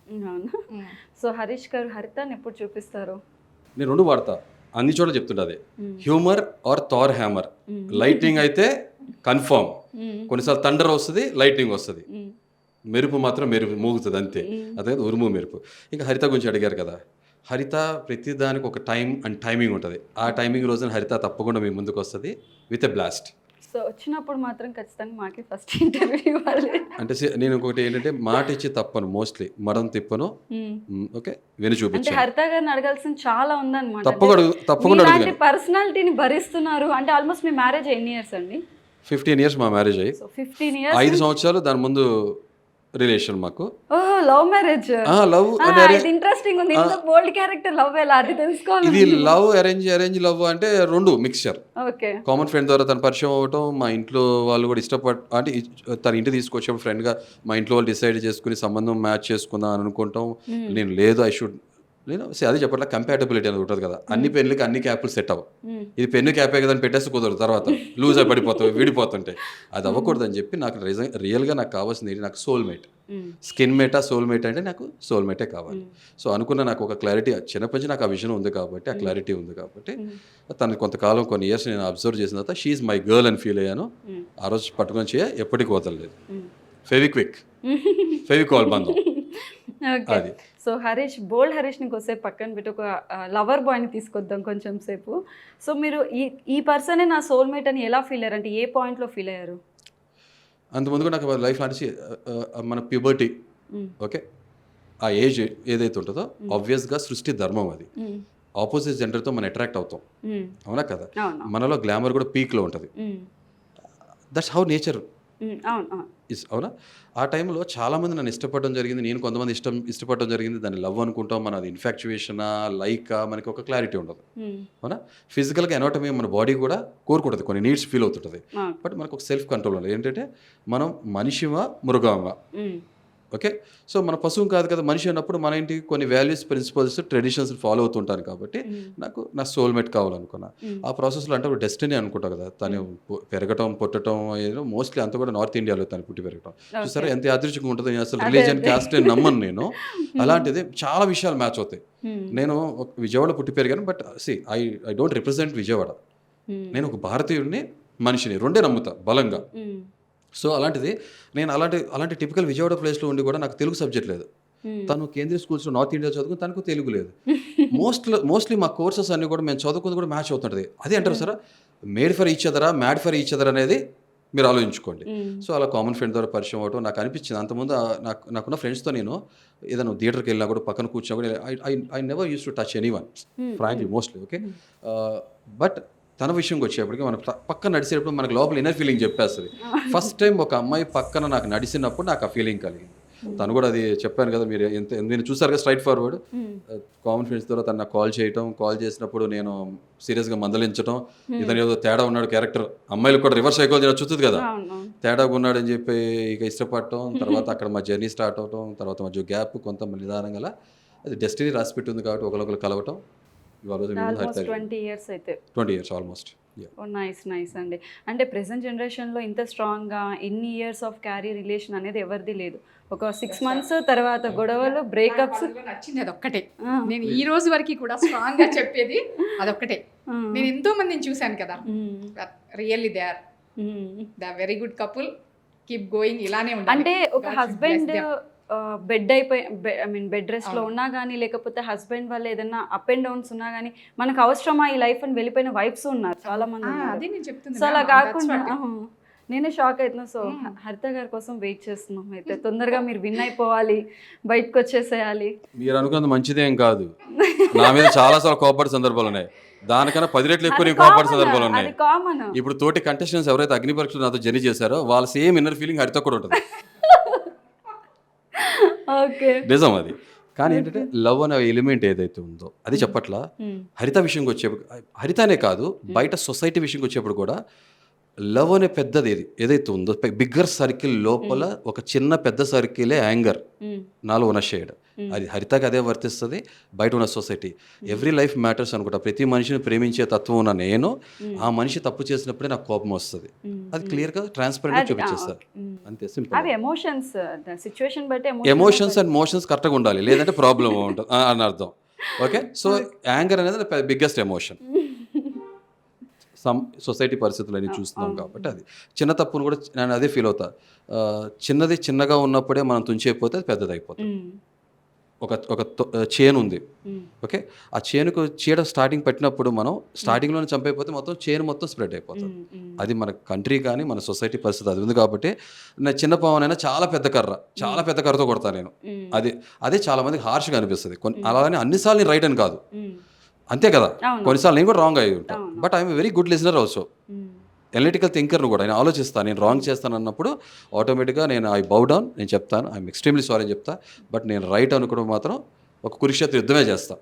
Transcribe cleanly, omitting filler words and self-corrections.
అవునా? సో హరీష్ గారు హరితని ఎప్పుడు చూపిస్తారు? నేను 2 వాడతా. అన్ని చోట్ల చెప్తుంటా అదే. Hmm. Humour or Thor hammer. Hmm. Lightning అయితే కన్ఫర్మ్. హ్మ్. కొన్నిసార్లు థండర్ వస్తది, లైటింగ్ వస్తది. హ్మ్. మెరుపు మాత్రం మెరుపు మోగుతది అంతే. హ్మ్. అదే ఉరుము, మెరుపు. ఇంకా హరిత గురించి అడిగారు కదా! హరిత ప్రతి దానికి ఒక టైం అండ్ టైమింగ్ ఉంటది. ఆ టైమింగ్ రోజున హరిత తప్పకుండా మీ ముందుకొస్తది విత్ ఎ బ్లాస్ట్. సో వచ్చినప్పుడు మాత్రం ఖచ్చితంగా మాకే ఫస్ట్ ఇంటర్వ్యూ ఇవ్వాలి. అంటే నేను ఇంకొకటి ఏంటంటే మాట ఇచ్చి తప్పను మోస్ట్‌లీ. మడం తిప్పను. హ్మ్. ఓకే. వెన్ను అంటే చూపించను. హరిత గారిని అడగాల్సింది చాలా ఉందన్నమాట. అంటే తప్పకుండా మీలాంటి అడుగుతాను. పర్సనాలిటీని భరిస్తున్నారు. అంటే ఆల్మోస్ట్ మీ మ్యారేజ్ ఎన్ని ఇయర్స్ అండి? 15 ఇయర్స్ మా మ్యారేజ్ అయ్యి. సో 15 ఇయర్స్ 5 నుంచి సంవత్సరాలు దాని ముందు రిలేషన్ మాకు. ఓహో! Love marriage. లవ్ ఆ! అంటే ఇది ఇంట్రెస్టింగ్ ఉంది. ఇంత బోల్డ్ క్యారెక్టర్ లవ్ ఎలా అది ఇది తెలుసుకోవాలండి. లవ్ అరేంజ్ లవ్ అంటే 2 మిక్స్చర్. ఓకే. కామన్ ఫ్రెండ్ ద్వారా తను పరిచయం అవ్వటం, మా ఇంట్లో వాళ్ళు కూడా అంటే తన ఇంటికి తీసుకొచ్చాం ఫ్రెండ్‌గా. మా ఇంట్లో వాళ్ళు డిసైడ్ చేసుకొని సంబంధం మ్యాచ్ చేసుకుందాం అని అనుకుంటాం. హ్మ్. నేను లేదు అదే చెప్పట్లా కంపాటబిలిటీ అనేది ఉంటది కదా! అన్ని పెన్నులకి అన్ని క్యాప్‌లు సెట్ అవ్వవు. హ్మ్. ఇది పెన్ను క్యాపే కదా అని పెట్టేస్తే కుదరదు తర్వాత. లూజ్ అయి పడిపోతాయి, విడిపోతుంటాయి. అది హ్మ్. అవ్వకూడదని చెప్పి నాకు రియల్‌గా నాకు కావాల్సింది ఏంటి నాకు సోల్‌మేట్. హ్మ్. స్కిన్ మేటా, సోల్‌మేట్ అంటే నాకు సోల్‌మేటే కావాలి. హ్మ్. సో, అనుకున్న నాకు ఒక క్లారిటీ చిన్నప్పటి నుంచి నాకు ఆ విజన్ ఉంది కాబట్టి, ఆ హ్మ్. క్లారిటీ ఉంది కాబట్టి, హ్మ్. తను కొంతకాలం కొన్ని ఇయర్స్ నేను అబ్జర్వ్ చేసిన తర్వాత షీ ఈజ్ మై గర్ల్ అని ఫీల్ అయ్యాను. హ్మ్. ఆ రోజు పట్టుకొని ఎప్పటికి వదలలేదు. హ్మ్. ఫెవిక్విక్, ఫెవికాల్ బంధం ఓకే. అది. సో బోల్డ్ హరీష్‌ని కొద్దిసేపు పక్కన పెట్టి ఒక లవర్ బాయ్‌ని తీసుకొద్దాం కొంచెం సేపు. సో మీరు ఈ ఈ పర్సనే నా సోల్‌మేట్ అని ఎలా ఫీల్ అయ్యారు? అంటే ఏ పాయింట్‌లో ఫీల్ అయ్యారు? అంతకుముందు కూడా నాకు లైఫ్‌లో అనేసి మన ప్యూబర్టీ హ్మ్. ఓకే. ఆ ఏజ్ ఏదైతే ఉంటదో హ్మ్. ఆబ్వియస్‌గా సృష్టి ధర్మం అది. హ్మ్. ఆపోజిట్ జెండర్‌తో మనం అట్రాక్ట్ అవుతాం. హ్మ్. అవునా కదా! అవును. మనలో గ్లామర్ కూడా పీక్‌లో ఉంటది. హ్మ్. దట్స్ హౌ నేచర్ హ్మ్. అవును. అవును. అవునా? ఆ టైంలో చాలామంది నన్ను ఇష్టపడడం జరిగింది. నేను కొంతమంది ఇష్టపడడం జరిగింది. దాన్ని లవ్ అనుకుంటాం. మనది ఇన్‌ఫాక్చుయేషనా? లైకా? మనకి ఒక క్లారిటీ ఉండదు. హ్మ్. అవునా? ఫిజికల్‌గా ఎనాటమీ మన బాడీ కూడా కోరుకుంటది. కొన్ని నీడ్స్ ఫీల్ అవుతుంటది. అవును. బట్ మనకు ఒక సెల్ఫ్ కంట్రోల్ ఉండాలి. ఏంటంటే మనం మనిషిమా? మృగమా? హ్మ్. ఓకే. సో, మన పశువు కాదు కదా! మనిషి అన్నప్పుడు మన ఏంటి కొన్ని వాల్యూస్, ప్రిన్సిపల్స్, ట్రెడిషన్స్ ఫాలో అవుతుంటాను కాబట్టి, హ్మ్. నాకు నా సోల్‌మేట్ కావాలనుకున్నా. హ్మ్. ఆ ప్రాసెస్‌లో అంటే డెస్టినీ అనుకుంటా కదా! తను హ్మ్. పెరగటం, పుట్టటం ఏదో మోస్ట్‌లీ అంతా కూడా నార్త్ ఇండియాలో తను పుట్టి పెరగటం. ఓకే. చూసారా ఎంత యాదృచ్ఛికంగా ఉంటదో అసలు అదే. రిలీజియన్, అదే. కాస్ట్ నేను నమ్మను నేను. హ్మ్. అలాంటిది చాలా విషయాలు మ్యాచ్ అవుతాయి. హ్మ్. నేను విజయవాడలో పుట్టి పెరిగాను. But I I don't represent Vijayawada. హ్మ్. నేను ఒక భారతీయుడిని, మనిషిని రెండే నమ్ముతా బలంగా. హ్మ్. సో, అలాంటిది నేను అలాంటి టిపికల్ విజయవాడ ప్లేస్‌లో ఉండి కూడా నాకు తెలుగు సబ్జెక్ట్ లేదు. హ్మ్. తను కేంద్రీయ స్కూల్స్‌లో నార్త్ ఇండియా చదువుకుంది. తనకు తెలుగు లేదు. మోస్ట్‌లీ మా కోర్సెస్ అన్నీ కూడా మేము చదువుకుంది కూడా మ్యాచ్ అవుతుంటది. అదే అంటారు హ్మ్. చూసారా? మేడ్ ఫర్ ఈచ్ అదరా? మ్యాడ్ ఫర్ ఈచ్ అదర్ అనేది మీరు ఆలోచించుకోండి. హ్మ్. సో, అలా కామన్ ఫ్రెండ్ ద్వారా పరిచయం అవ్వటం నాకు అనిపించింది. అంతకుముందు నాకున్న ఫ్రెండ్స్‌తో నేను ఏదైనా థియేటర్‌కి వెళ్ళినా కూడా పక్కన కూర్చున్నా కూడా I never used to touch anyone హ్మ్. హ్మ్. Frankly mostly okay. హ్మ్. బట్ తన విషయంకి వచ్చేప్పటికి మనం పక్కన నడిచేటప్పుడు మనకు లోపల ఇన్నర్ ఫీలింగ్ చెప్పేస్తది. ఫస్ట్ టైమ్ ఒక అమ్మాయి పక్కన నాకు నడిసినప్పుడు నాకు ఆ ఫీలింగ్ కలిగింది. హ్మ్. తను కూడా అది చెప్పాను కదా! మీరు చూసారు కదా! Straight forward. హ్మ్. కామన్ ఫ్రెండ్స్ ద్వారా తను నాకు కాల్ చేయటం, కాల్ చేసినప్పుడు నేను సీరియస్‌గా మందలించటం, హ్మ్. ఇతను ఏదో తేడా ఉన్నాడు క్యారెక్టర్. అమ్మాయిలకు కూడా రివర్స్ సైకాలజీ నచ్చుతది కదా! అవును. తేడాగా ఉన్నాడని చెప్పి ఇక ఇష్టపడటం, తర్వాత అక్కడ మా జర్నీ స్టార్ట్ అవ్వటం, తర్వాత మధ్య గ్యాప్ కొంత నిదానంగా అలా అది డెస్టినీ రాసిపెట్టి ఉంది కాబట్టి ఒకళ్ళొకళ్ళు కలవటం. ఇవాళ రోజు మీ ముందు ఆల్మోస్ట్ హరిత 20 ఇయర్స్ అయితే. 20 ఇయర్స్ ఆల్‌మోస్ట్. యాహ్! ఓహ్! నైస్. నైస్ అండి. అంటే ప్రెజెంట్ జనరేషన్‌లో ఇంత స్ట్రాంగ్‌గా ఇన్ని ఇయర్స్ ఆఫ్ క్యారియర్ రిలేషన్ అనేది ఎవరిది లేదు. ఒక 6 మంత్స్ తర్వాత గొడవలు, బ్రేకప్స్. అందులో నచ్చింది అదొక్కటే. ఆ! నేను ఈ రోజు వరకి కూడా స్ట్రాంగ్‌గా చెప్పేది అదొక్కటే. ఆ! నేను ఎంతో మందిని చూసాను కదా! Hmm. Really hmm. They are very good couple. Keep going ఇలానే ఉండాలి. అంటే ఒక God should husband bless them. Bed అయిపోయి ఐ మీన్ బెడ్ రెస్ట్‌లో అవును. ఉన్నా గానీ, లేకపోతే హస్బెండ్ వల్ల ఏదన్నా అప్ అండ్ డౌన్స్ ఉన్నా గానీ, మనకు అవసరమా ఈ లైఫ్ అని వెళ్ళిపోయిన వైఫ్స్ ఉన్నారు. చాలా మంది ఉన్నారు. అదే నేను చెప్తుంది సో అలా మ్యామ్. దట్స్ కాకుండా వాట్. నేనే షాక్ అయితున్నా. సో హరిత గారి కోసం వెయిట్ చేస్తున్నాం అయితే. తొందరగా మీరు విన్ అయిపోవాలి. బయటకొచ్చేసేయాలి. మీరు అనుకున్నది మంచిదేం కాదు. నా మీద చాలా సార్లు కోప్పడిన సందర్భాలున్నాయి. దానికన్నా 10 రెట్లు ఎక్కువ అది నేను కోప్పడిన కామన్. సందర్భాలున్నాయి. అది కామన్. ఇప్పుడు తోటి కంటెస్టెంట్స్ ఎవరైతే అగ్ని పరీక్షలో నాతో జర్నీ చేశారో వాళ్ళ సేమ్ ఇన్నర్ ఫీలింగ్ హరితకు కూడా ఉంటది. ఓకే. నిజం అది. కానీ ఏంటంటే ఓకే. లవ్ అనే ఎలిమెంట్ ఏదైతే ఉందో అది చెప్పట్లా. హ్మ్. హరిత విషయంకి వచ్చేప్పుడు హరిత అనే కాదు హ్మ్. బయట సొసైటీ విషయంకి వచ్చేప్పుడు కూడా లవ్ అనే పెద్దది ఏదైతే ఉందో బిగ్గర్ సర్కిల్ లోపల ఒక చిన్న పెద్ద సర్కిలే యాంగర్ నాలో ఉన్న షేడ్. అది హరితకి అదే వర్తిస్తుంది, బయట ఉన్న సొసైటీ. ఎవ్రీ లైఫ్ మ్యాటర్స్ అనుకుంటా. ప్రతి మనిషిని ప్రేమించే తత్వం ఉన్న నేను ఆ మనిషి తప్పు చేసినప్పుడే నాకు కోపం వస్తుంది. అది క్లియర్గా ట్రాన్స్పరెంట్గా చూపించేస్తారు. అంతే సింపుల్. అవి ఎమోషన్స్, సిచ్యువేషన్ బట్టి ఎమోషన్స్ అండ్ మోషన్స్ కరెక్ట్గా ఉండాలి, లేదంటే ప్రాబ్లం ఉంటుంది అని అర్థం. ఓకే, సో యాంగర్ అనేది బిగ్గెస్ట్ ఎమోషన్. సొసైటీ పరిస్థితులు అన్నీ చూస్తున్నాం కాబట్టి అది చిన్న తప్పును కూడా నేను అదే ఫీల్ అవుతా. చిన్నది చిన్నగా ఉన్నప్పుడే మనం తుంచేయకపోతే అది పెద్దది అయిపోతుంది. ఒక చైన్ ఉంది, ఓకే, ఆ చైన్కు చీడ స్టార్టింగ్ పెట్టినప్పుడు మనం స్టార్టింగ్లోనే చంపైపోతే మొత్తం చైన్ మొత్తం స్ప్రెడ్ అయిపోతుంది. అది మన కంట్రీ కానీ మన సొసైటీ పరిస్థితి అది ఉంది కాబట్టి నా చిన్న పావునైనా చాలా పెద్ద కర్రతో కొడతాను నేను. అదే చాలా మందికి హార్ష్గా అనిపిస్తుంది. అలానే అన్నిసార్లు నేను రైట్ అని కాదు, అంతే కదా, కొన్నిసార్లు నేను కూడా రాంగ్ అయ్యి ఉంటాను. But I'm very good listener also, analytical థింకర్ను కూడా. నేను ఆలోచిస్తాను, నేను రాంగ్ చేస్తాను అన్నప్పుడు ఆటోమేటిక్గా నేను ఐ బౌ డౌన్, నేను చెప్తాను ఐఎమ్ ఎక్స్ట్రీమ్లీ సారీ చెప్తా. బట్ నేను రైట్ అనుకోవడం మాత్రం ఒక కురుక్షేత్ర యుద్ధమే చేస్తాను.